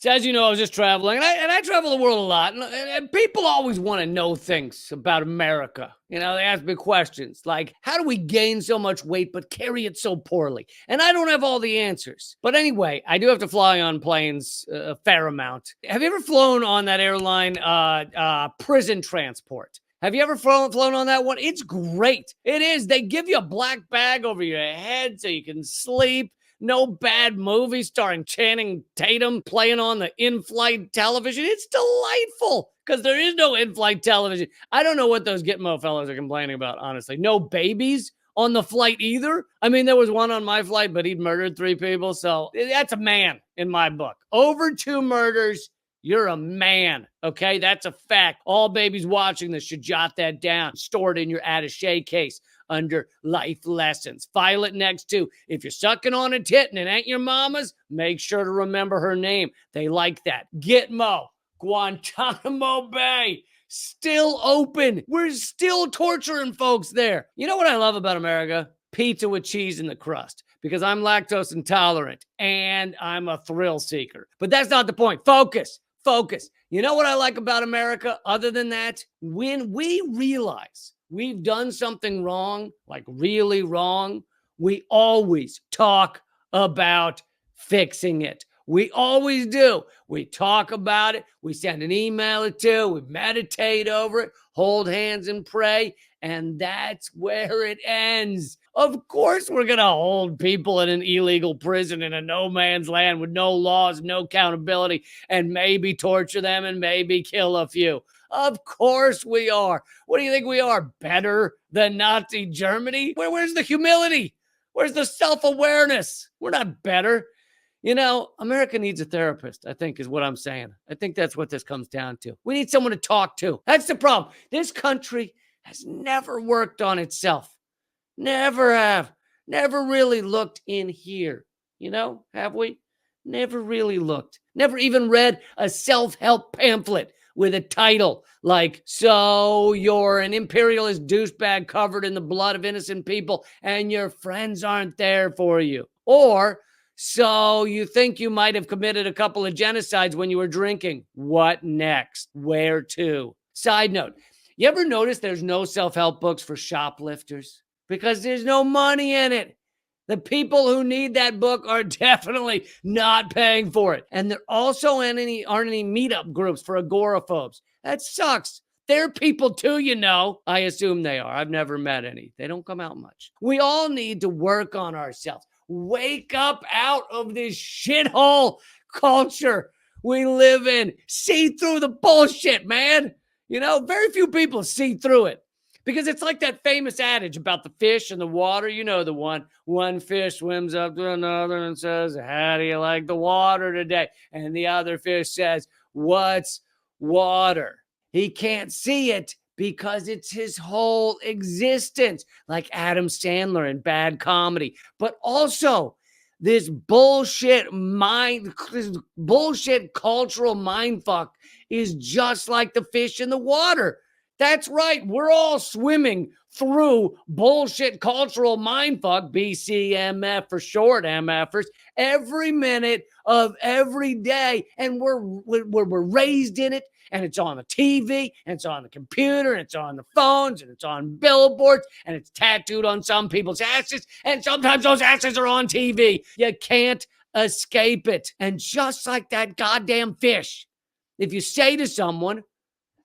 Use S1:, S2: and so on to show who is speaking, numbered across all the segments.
S1: So as you know, I was just traveling, and I travel the world a lot, and people always want to know things about America. They ask me questions like, how do we gain so much weight but carry it so poorly? And I don't have all the answers. But anyway, I do have to fly on planes a fair amount. Have you ever flown on that airline prison transport? Have you ever flown on that one? It's great. It is. They give you a black bag over your head so you can sleep. No bad movie starring Channing Tatum playing on the in-flight television. It's delightful because there is no in-flight television. I don't know what those Gitmo fellows are complaining about, honestly. No babies on the flight either. I mean, there was one on my flight, but he'd murdered 3 people. So that's a man in my book. Over 2 murders. You're a man, okay? That's a fact. All babies watching this should jot that down. Store it in your attaché case under life lessons. File it next to, if you're sucking on a tit and it ain't your mama's, make sure to remember her name. They like that. Gitmo, Guantanamo Bay, still open. We're still torturing folks there. You know what I love about America? Pizza with cheese in the crust. Because I'm lactose intolerant and I'm a thrill seeker. But that's not the point. Focus. You know what I like about America other than that? When we realize we've done something wrong, like really wrong, we always talk about fixing it. We always do. We talk about it. We send an email or 2. We meditate over it, hold hands and pray. And that's where it ends. Of course, we're going to hold people in an illegal prison in a no man's land with no laws, no accountability, and maybe torture them and maybe kill a few. Of course we are. What do you think we are? Better than Nazi Germany? Where's the humility? Where's the self-awareness? We're not better. America needs a therapist, I think is what I'm saying. I think that's what this comes down to. We need someone to talk to. That's the problem. This country has never worked on itself. Never have. Never really looked in here. Have we? Never really looked. Never even read a self-help pamphlet with a title like, so you're an imperialist douchebag covered in the blood of innocent people and your friends aren't there for you. Or, so you think you might have committed a couple of genocides when you were drinking. What next? Where to? Side note, you ever notice there's no self-help books for shoplifters? Because there's no money in it. The people who need that book are definitely not paying for it. And there also aren't any meetup groups for agoraphobes. That sucks. They're people too, I assume they are. I've never met any. They don't come out much. We all need to work on ourselves. Wake up out of this shithole culture we live in. See through the bullshit, man. Very few people see through it. Because it's like that famous adage about the fish and the water. You know the one. One fish swims up to another and says, how do you like the water today? And the other fish says, what's water? He can't see it because it's his whole existence, like Adam Sandler in Bad Comedy. But also, this bullshit cultural mindfuck is just like the fish in the water. That's right. We're all swimming through bullshit cultural mindfuck, BCMF for short, MFers, every minute of every day. And we're raised in it. And it's on the TV, and it's on the computer, and it's on the phones, and it's on billboards, and it's tattooed on some people's asses. And sometimes those asses are on TV. You can't escape it. And just like that goddamn fish, if you say to someone,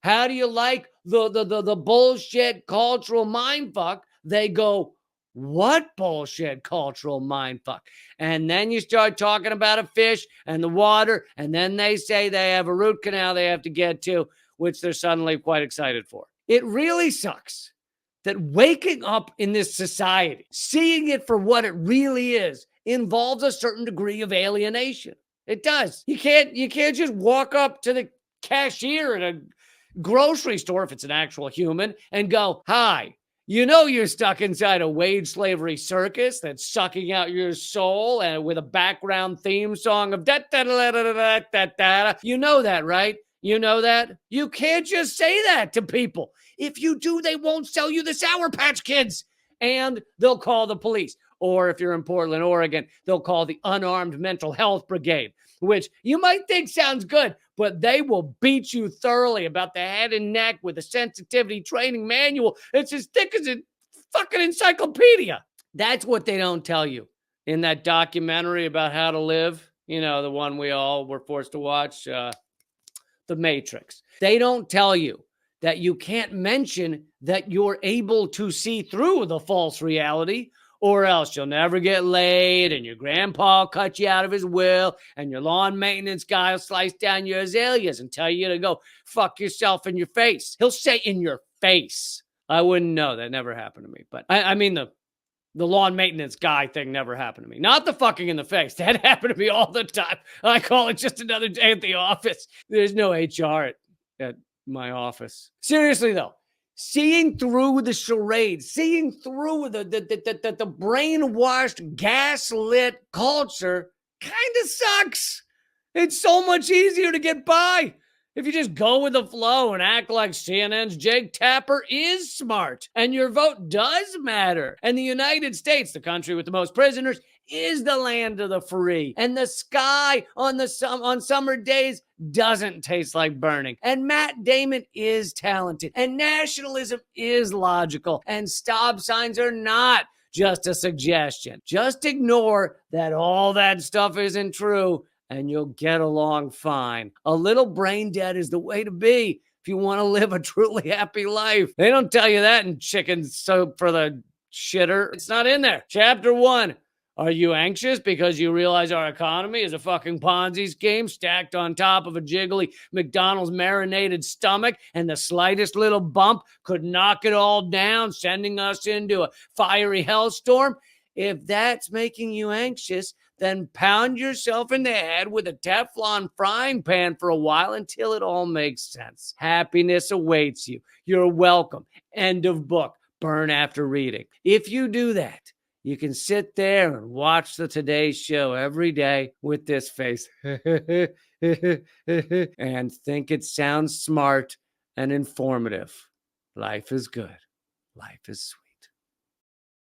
S1: how do you like the bullshit cultural mindfuck? They go, what bullshit cultural mindfuck? And then you start talking about a fish and the water, and then they say they have a root canal they have to get to, which they're suddenly quite excited for. It really sucks that waking up in this society, seeing it for what it really is, involves a certain degree of alienation. It does. You can't just walk up to the cashier at a grocery store, if it's an actual human, and go, hi, you're stuck inside a wage slavery circus that's sucking out your soul and with a background theme song of da da da da da da da. You know that, right? You know that? You can't just say that to people. If you do, they won't sell you the Sour Patch Kids, and they'll call the police. Or if you're in Portland, Oregon, they'll call the Unarmed Mental Health Brigade, which you might think sounds good, but they will beat you thoroughly about the head and neck with a sensitivity training manual. It's as thick as a fucking encyclopedia. That's what they don't tell you in that documentary about how to live. You know, the one we all were forced to watch, The Matrix. They don't tell you that you can't mention that you're able to see through the false reality, or else you'll never get laid, and your grandpa will cut you out of his will, and your lawn maintenance guy will slice down your azaleas and tell you to go fuck yourself in your face. He'll say in your face. I wouldn't know. That never happened to me. But I mean, the lawn maintenance guy thing never happened to me. Not the fucking in the face. That happened to me all the time. I call it just another day at the office. There's no HR at my office. Seriously, though, seeing through the charade, seeing through the brainwashed, gaslit culture kind of sucks. It's so much easier to get by if you just go with the flow and act like CNN's Jake Tapper is smart and your vote does matter. And the United States, the country with the most prisoners, is the land of the free. And the sky on summer days doesn't taste like burning. And Matt Damon is talented. And nationalism is logical. And stop signs are not just a suggestion. Just ignore that all that stuff isn't true, and you'll get along fine. A little brain dead is the way to be if you want to live a truly happy life. They don't tell you that in Chicken Soup for the Shitter. It's not in there. Chapter 1. Are you anxious because you realize our economy is a fucking Ponzi scheme stacked on top of a jiggly McDonald's marinated stomach, and the slightest little bump could knock it all down, sending us into a fiery hellstorm? If that's making you anxious, then pound yourself in the head with a Teflon frying pan for a while until it all makes sense. Happiness awaits you. You're welcome. End of book. Burn after reading. If you do that, you can sit there and watch the Today Show every day with this face and think it sounds smart and informative. Life is good. Life is sweet.